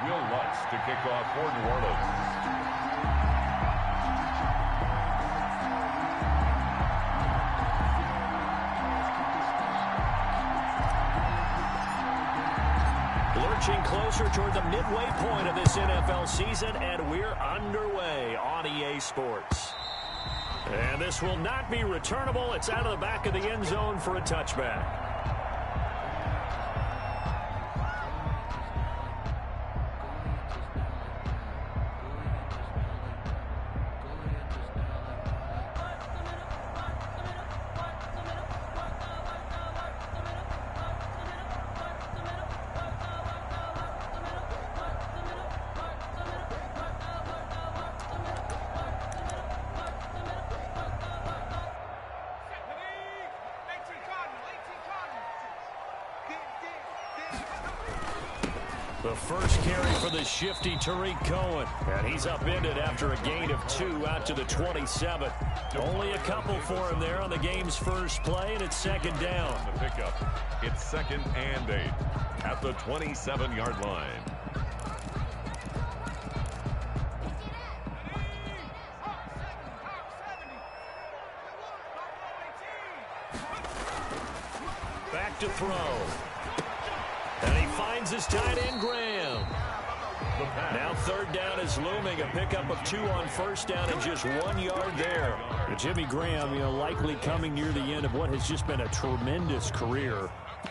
Will Lutz to kick off for New Orleans. Lurching closer toward the midway point of this NFL season, and we're underway on EA Sports. And this will not be returnable. It's out of the back of the end zone for a touchback. The first carry for the shifty Tariq Cohen. And he's upended after a gain of 2 out to the 27. Only a couple for him there on the game's first play, and it's second down. The pickup. It's 2nd and 8 at the 27-yard line. Back to throw. And he finds his tight end, Graham. Now third down is looming. A pickup of 2 on first down and just 1 yard there. Jimmy Graham, likely coming near the end of what has just been a tremendous career.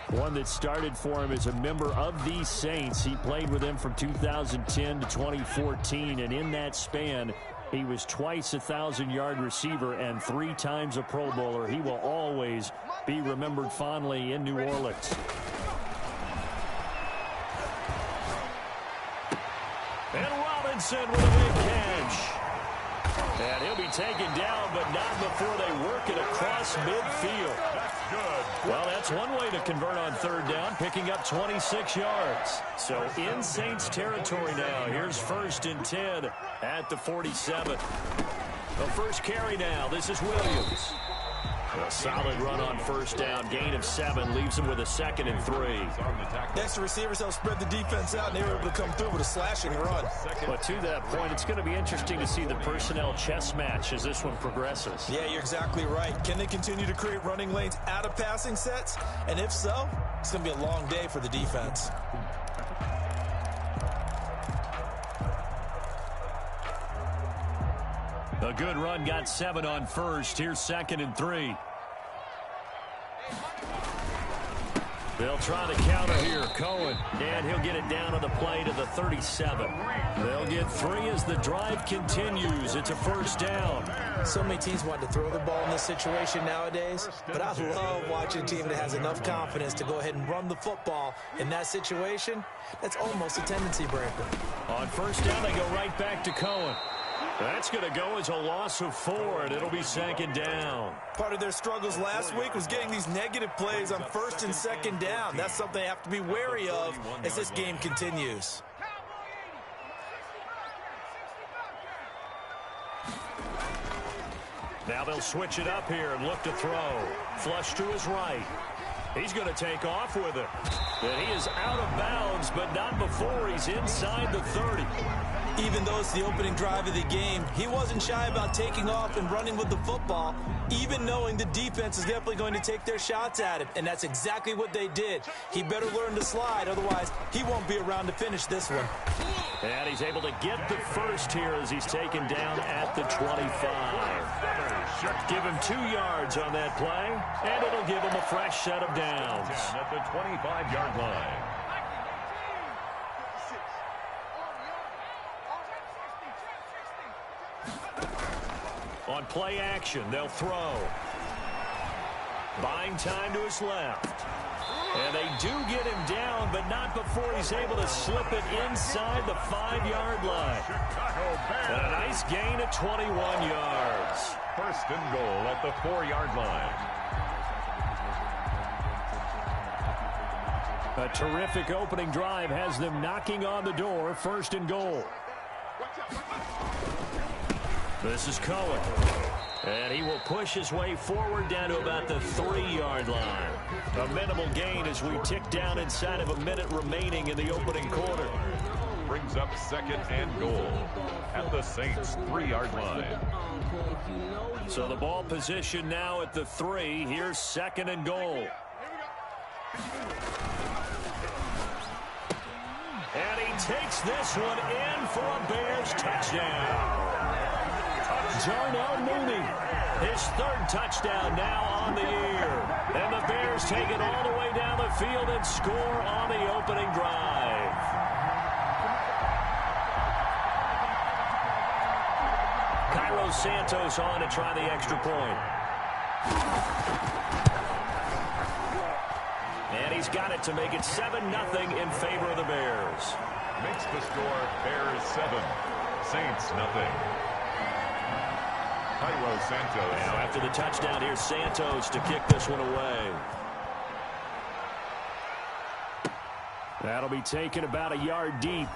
One that started for him as a member of the Saints. He played with them from 2010 to 2014, and in that span, he was twice a 1,000-yard receiver and 3 times a Pro Bowler. He will always be remembered fondly in New Orleans. And Robinson with a big catch. And he'll be taken down, but not before they work it across midfield. That's good. Well, that's one way to convert on third down, picking up 26 yards. So in Saints territory now. Here's 1st and 10 at the 47. The first carry now. This is Williams. A solid run on first down. Gain of 7 leaves him with a 2nd and 3. Next receivers help spread the defense out, and they were able to come through with a slashing run. But to that point, it's going to be interesting to see the personnel chess match as this one progresses. Yeah, you're exactly right. Can they continue to create running lanes out of passing sets? And if so, it's going to be a long day for the defense. A good run, got 7 on first. Here's 2nd and 3. They'll try the counter here. Cohen, and he'll get it down on the play to the 37. They'll get 3 as the drive continues. It's a first down. So many teams want to throw the ball in this situation nowadays, but I love watching a team that has enough confidence to go ahead and run the football in that situation. That's almost a tendency breaker. On first down, they go right back to Cohen. That's going to go as a loss of 4, and it'll be 2nd down. Part of their struggles last week was getting these negative plays on 1st and 2nd down. That's something they have to be wary of as this game continues. Now they'll switch it up here and look to throw. Flush to his right. He's going to take off with it. And he is out of bounds, but not before he's inside the 30. Even though it's the opening drive of the game, he wasn't shy about taking off and running with the football, even knowing the defense is definitely going to take their shots at him. And that's exactly what they did. He better learn to slide, otherwise he won't be around to finish this one. And he's able to get the first here as he's taken down at the 25. Give him 2 yards on that play, and it'll give him a fresh set of downs. At the 25-yard line. On play action, they'll throw. Buying time to his left. And they do get him down, but not before he's able to slip it inside the 5-yard line. And a nice gain of 21 yards. 1st and goal at the 4-yard line. A terrific opening drive has them knocking on the door. 1st and goal. This is Cohen. And he will push his way forward down to about the 3-yard line. A minimal gain as we tick down inside of a minute remaining in the opening quarter. Brings second and goal at the Saints' 3-yard line. So the ball position now at the 3. Here's second and goal. And he takes this one in for a Bears touchdown. Darnell Mooney, his 3rd touchdown now on the year. And the Bears take it all the way down the field and score on the opening drive. Cairo Santos on to try the extra point. And he's got it to make it 7-0 in favor of the Bears. Makes the score Bears 7, Saints nothing. Cairo Santos. Now after the touchdown, here's Santos to kick this one away. That'll be taken about a yard deep.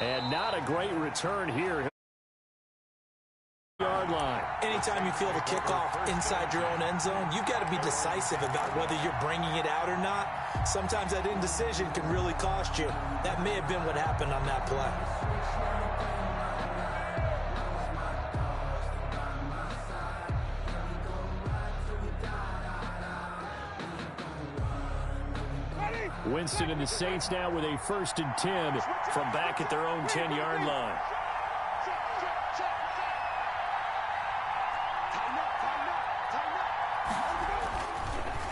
And not a great return here. Yard line. Anytime you feel the kickoff inside your own end zone, you've got to be decisive about whether you're bringing it out or not. Sometimes that indecision can really cost you. That may have been what happened on that play. Winston and the Saints now with a 1st and 10 from back at their own 10-yard line.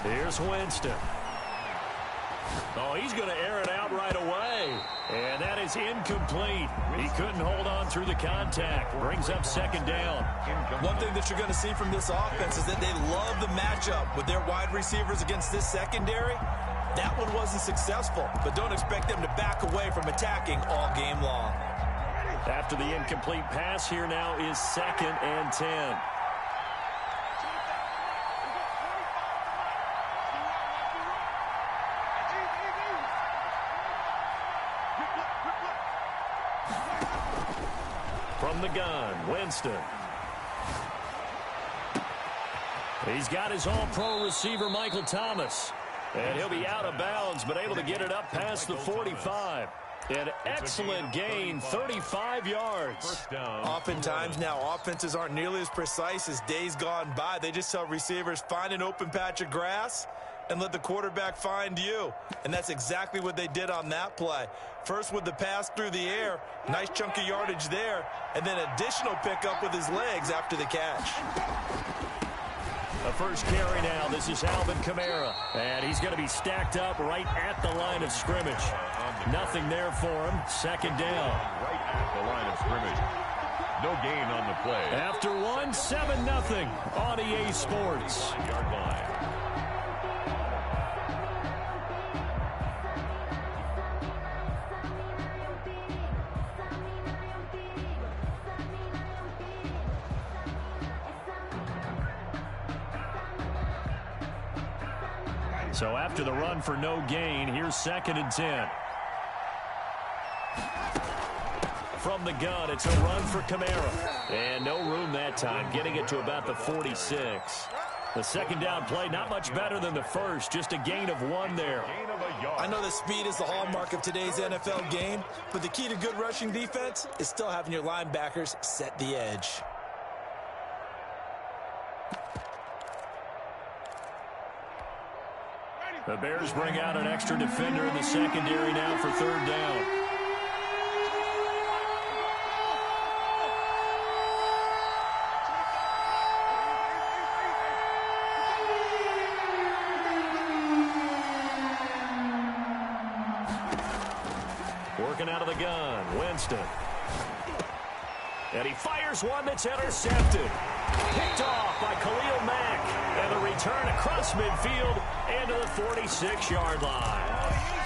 Here's Winston. Oh, he's going to air it out right away. And that is incomplete. He couldn't hold on through the contact. Brings up 2nd down. One thing that you're going to see from this offense is that they love the matchup with their wide receivers against this secondary. That one wasn't successful, but don't expect them to back away from attacking all game long. After the incomplete pass, here now is 2nd and 10. From the gun, Winston. He's got his all-pro receiver, Michael Thomas. And he'll be out of bounds, but able to get it up past the 45. An excellent gain, 35 yards. Oftentimes now, offenses aren't nearly as precise as days gone by. They just tell receivers, find an open patch of grass and let the quarterback find you. And that's exactly what they did on that play. First with the pass through the air, nice chunk of yardage there, and then additional pickup with his legs after the catch. The first carry now. This is Alvin Kamara. And he's going to be stacked up right at the line of scrimmage. Nothing there for him. 2nd down. Right at the line of scrimmage. No gain on the play. After 7-0 on EA Sports. Yard line. So after the run for no gain, here's 2nd and 10. From the gun, it's a run for Kamara. And no room that time, getting it to about the 46. The 2nd down play, not much better than the first, just a gain of 1 there. I know that speed is the hallmark of today's NFL game, but the key to good rushing defense is still having your linebackers set the edge. The Bears bring out an extra defender in the secondary now for 3rd down. Working out of the gun, Winston. And he fires one that's intercepted. Picked off by Khalil Mack. And the return across midfield into the 46-yard line.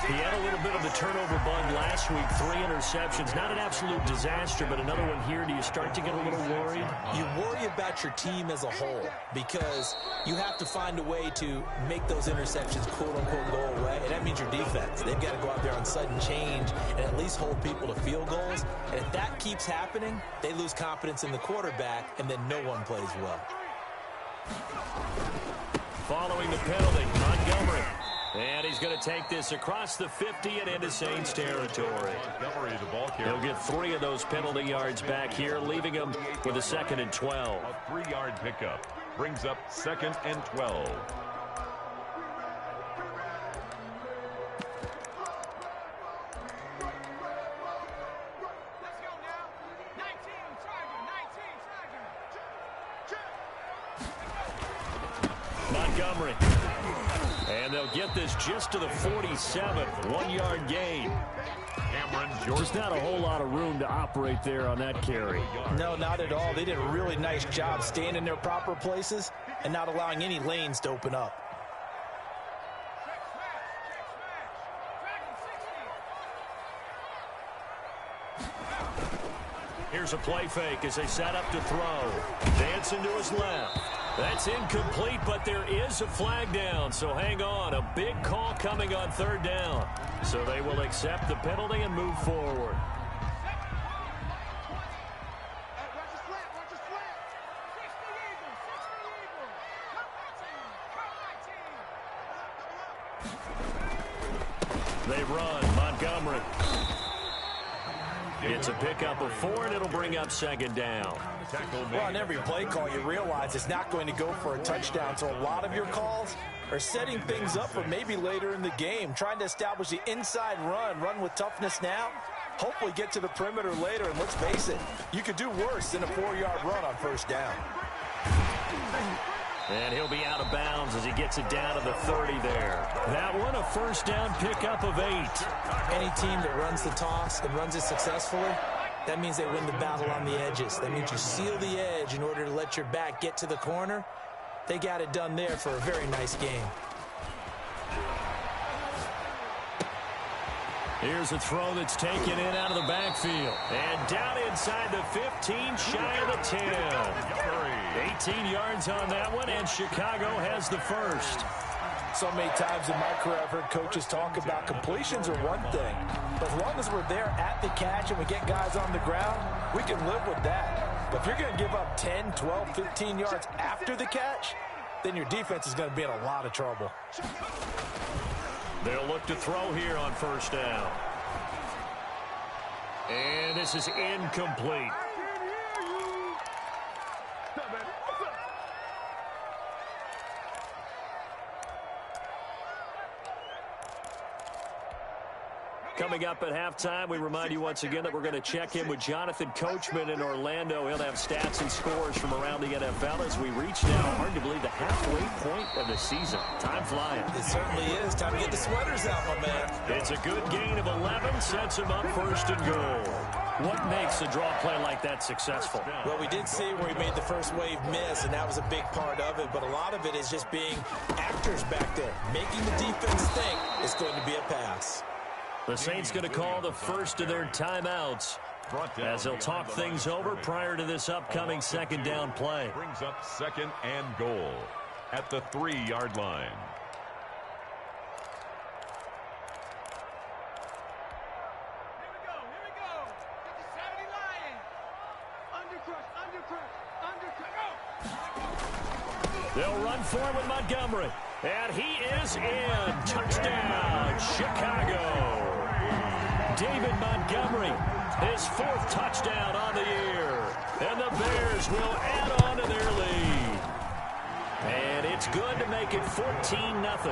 He had a little bit of the turnover bug last week. 3 interceptions. Not an absolute disaster, but another one here. Do you start to get a little worried? You worry about your team as a whole because you have to find a way to make those interceptions quote-unquote go away, and that means your defense. They've got to go out there on sudden change and at least hold people to field goals. And if that keeps happening, they lose confidence in the quarterback, and then no one plays well. Following the penalty, Montgomery. And he's going to take this across the 50 and into Saints territory. He'll get 3 of those penalty yards back here, leaving him with a 2nd and 12. A 3-yard pickup brings up 2nd and 12. Montgomery. And they'll get this just to the 47. 1-yard gain. Just not a whole lot of room to operate there on that carry. No, not at all. They did a really nice job staying in their proper places and not allowing any lanes to open up. Here's a play fake as they set up to throw. Dancing to his left. That's incomplete, but there is a flag down, so hang on. A big call coming on 3rd down. So they will accept the penalty and move forward. They run. Montgomery. It's a pickup of 4, and it'll bring up 2nd down. Well, on every play call, you realize it's not going to go for a touchdown, so a lot of your calls are setting things up for maybe later in the game, trying to establish the inside run with toughness now, hopefully get to the perimeter later, and let's face it, you could do worse than a 4-yard run on 1st down. And he'll be out of bounds as he gets it down to the 30 there. That one, a 1st down pickup of 8. Any team that runs the toss and runs it successfully, that means they win the battle on the edges. That means you seal the edge in order to let your back get to the corner. They got it done there for a very nice game. Here's a throw that's taken in out of the backfield. And down inside the 15, shy of the 10. 18 yards on that one, and Chicago has the 1st. So many times in my career, I've heard coaches talk about completions are one thing. But as long as we're there at the catch and we get guys on the ground, we can live with that. But if you're going to give up 10, 12, 15 yards after the catch, then your defense is going to be in a lot of trouble. They'll look to throw here on 1st down. And this is incomplete. Coming up at halftime, we remind you once again that we're going to check in with Jonathan Coachman in Orlando. He'll have stats and scores from around the NFL as we reach now, arguably, the halfway point of the season. Time flying. It certainly is. Time to get the sweaters out, my man. It's a good gain of 11, sets him up 1st and goal. What makes a draw play like that successful? Well, we did see where he made the first wave miss, and that was a big part of it, but a lot of it is just being actors back there, making the defense think it's going to be a pass. The Saints going to call the first of their timeouts as they'll talk things over prior to this upcoming 2nd down play. Brings up 2nd and goal at the 3-yard line. They'll run forward with Montgomery. And he is in. Touchdown, Chicago. David Montgomery, his 4th touchdown on the year. And the Bears will add on to their lead. And it's good to make it 14-0. Makes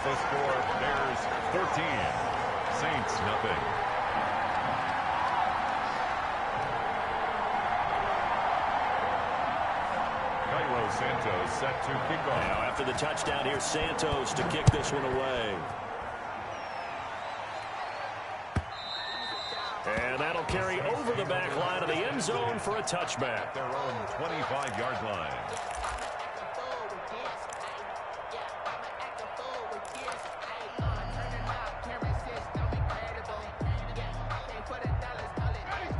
the score Bears 13, Saints nothing. Santos set to kick off. Now after the touchdown, here's Santos to kick this one away. And that'll carry over the back line of the end zone for a touchback. Their own 25-yard line.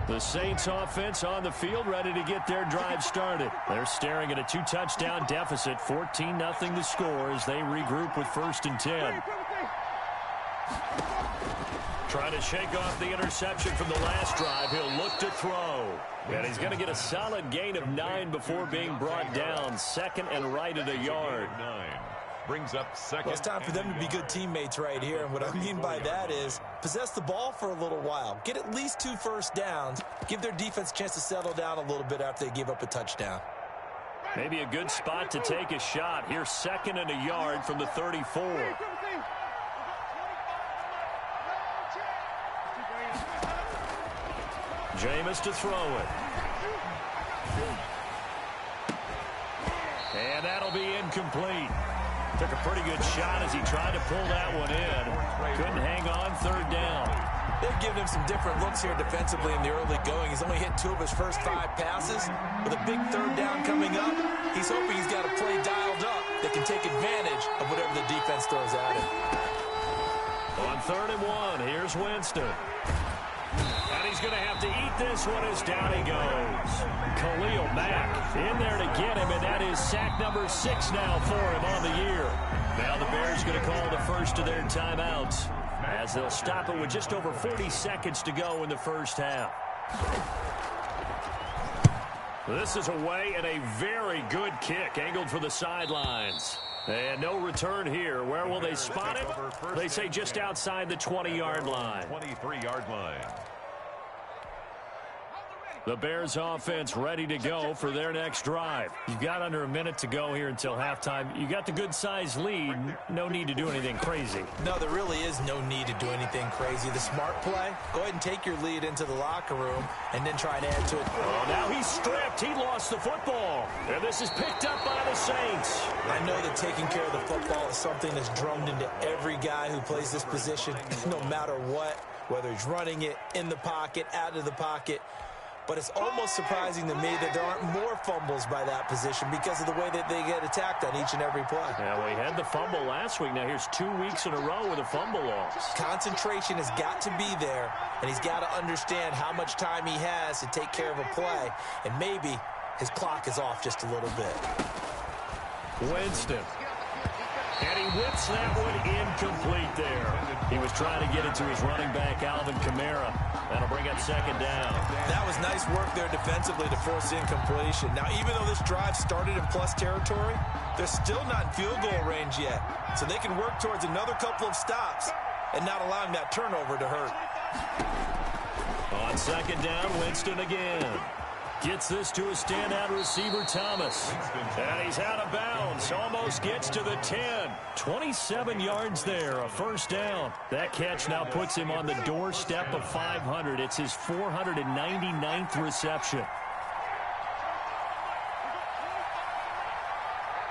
The Saints offense on the field, ready to get their drive started. They're staring at a 2-touchdown deficit, 14-0 the score as they regroup with 1st and 10. Trying to shake off the interception from the last drive. He'll look to throw. And he's going to get a solid gain of 9 before being brought down. 2nd and right at a yard. brings up second. Well, it's time for them to be good teammates right here. And what I mean by that is possess the ball for a little while. Get at least 2 first downs. Give their defense a chance to settle down a little bit after they give up a touchdown. Maybe a good spot to take a shot. Here's 2nd and a yard from the 34. Jameis to throw it. And that'll be incomplete. Took a pretty good shot as he tried to pull that one in. Couldn't hang on 3rd down. They've given him some different looks here defensively in the early going. He's only hit 2 of his first 5 passes. With a big 3rd down coming up, he's hoping he's got a play dialed up that can take advantage of whatever the defense throws at him. On 3rd and 1, here's Winston. And he's going to have to eat this one as down he goes. Khalil Mack in there to get him, and that is sack number 6 now for him on the year. Now the Bears going to call the first of their timeouts as they'll stop it with just over 40 seconds to go in the first half. This is away and a very good kick angled for the sidelines. And no return here. Where will they spot it? They say just outside the 20-yard line. 23-yard line. The Bears offense ready to go for their next drive. You've got under a minute to go here until halftime. You got the good-sized lead. No need to do anything crazy. No, there really is no need to do anything crazy. The smart play, go ahead and take your lead into the locker room and then try and add to it. Oh, now he's stripped. He lost the football. And this is picked up by the Saints. I know that taking care of the football is something that's drummed into every guy who plays this position, no matter what, whether he's running it, in the pocket, out of the pocket. But it's almost surprising to me that there aren't more fumbles by that position because of the way that they get attacked on each and every play. Yeah, we had the fumble last week. Now here's 2 weeks in a row with a fumble loss. Concentration has got to be there, and he's got to understand how much time he has to take care of a play, and maybe his clock is off just a little bit. Winston. And he whips that one incomplete there. He was trying to get it to his running back, Alvin Kamara. That'll bring up 2nd down. That was nice work there defensively to force incompletion. Now, even though this drive started in plus territory, they're still not in field goal range yet. So they can work towards another couple of stops and not allowing that turnover to hurt. On 2nd down, Winston again. Gets this to a standout receiver, Thomas. And he's out of bounds. Almost gets to the 10. 27 yards there, a 1st down. That catch now puts him on the doorstep of 500. It's his 499th reception.